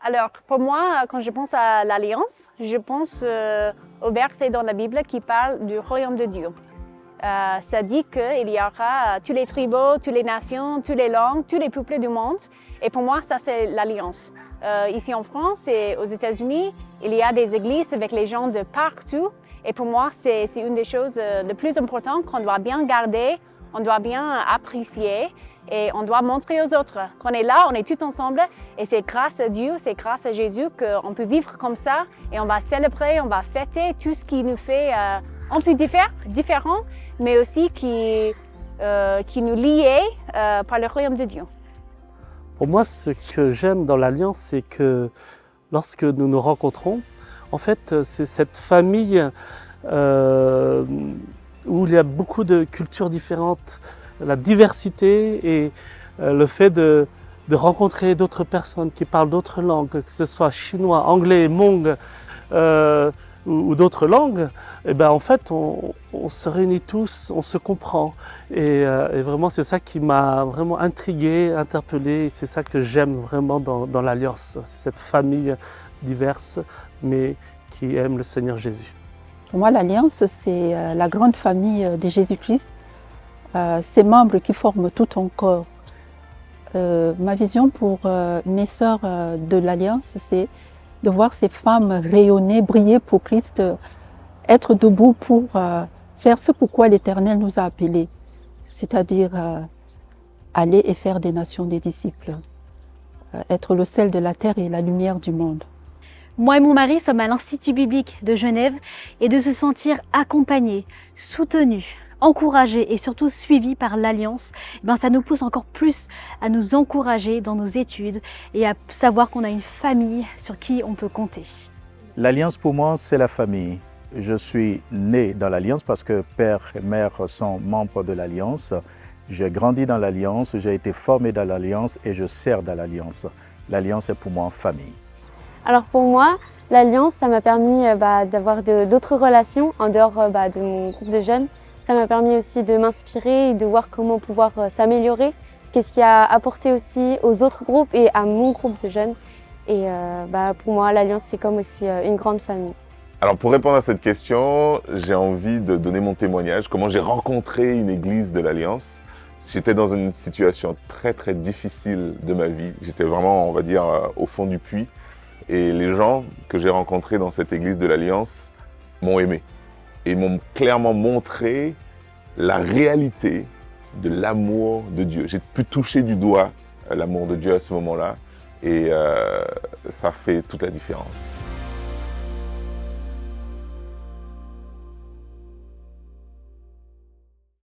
Alors, pour moi, quand je pense à l'Alliance, je pense au verset dans la Bible qui parle du royaume de Dieu. Ça dit qu'il y aura tous les tribus, toutes les nations, toutes les langues, tous les peuples du monde. Et pour moi, ça, c'est l'Alliance. Ici en France et aux États-Unis, il y a des églises avec les gens de partout. Et pour moi, c'est une des choses les plus importantes qu'on doit bien garder, on doit bien apprécier et on doit montrer aux autres qu'on est là, on est tous ensemble. Et c'est grâce à Dieu, c'est grâce à Jésus qu'on peut vivre comme ça. Et on va célébrer, on va fêter tout ce qui nous fait un peu différent, mais aussi qui nous lie par le royaume de Dieu. Pour moi, ce que j'aime dans l'Alliance, c'est que lorsque nous nous rencontrons, en fait, c'est cette famille où il y a beaucoup de cultures différentes, la diversité et le fait de rencontrer d'autres personnes qui parlent d'autres langues, que ce soit chinois, anglais, hmong ou d'autres langues, et ben en fait on se réunit tous, on se comprend et vraiment c'est ça qui m'a vraiment intrigué, interpellé, c'est ça que j'aime vraiment dans l'Alliance, c'est cette famille diverse mais qui aime le Seigneur Jésus. Pour moi, l'Alliance, c'est la grande famille de Jésus-Christ, ses membres qui forment tout un corps. Ma vision pour mes sœurs de l'Alliance, c'est de voir ces femmes rayonner, briller pour Christ, être debout pour faire ce pourquoi l'Éternel nous a appelés, c'est-à-dire aller et faire des nations des disciples, être le sel de la terre et la lumière du monde. Moi et mon mari sommes à l'Institut biblique de Genève et de se sentir accompagnés, soutenus, encouragés et surtout suivis par l'Alliance, ça nous pousse encore plus à nous encourager dans nos études et à savoir qu'on a une famille sur qui on peut compter. L'Alliance pour moi, c'est la famille. Je suis né dans l'Alliance parce que père et mère sont membres de l'Alliance. J'ai grandi dans l'Alliance, j'ai été formé dans l'Alliance et je sers dans l'Alliance. L'Alliance est pour moi famille. Alors pour moi, l'Alliance, ça m'a permis d'avoir d'autres relations en dehors de mon groupe de jeunes. Ça m'a permis aussi de m'inspirer et de voir comment pouvoir s'améliorer. Qu'est-ce qui a apporté aussi aux autres groupes et à mon groupe de jeunes. Et pour moi, l'Alliance, c'est comme aussi une grande famille. Alors pour répondre à cette question, j'ai envie de donner mon témoignage, comment j'ai rencontré une église de l'Alliance. J'étais dans une situation très très difficile de ma vie. J'étais vraiment, on va dire, au fond du puits. Et les gens que j'ai rencontrés dans cette église de l'Alliance m'ont aimé. Et m'ont clairement montré la réalité de l'amour de Dieu. J'ai pu toucher du doigt l'amour de Dieu à ce moment-là. Et ça fait toute la différence.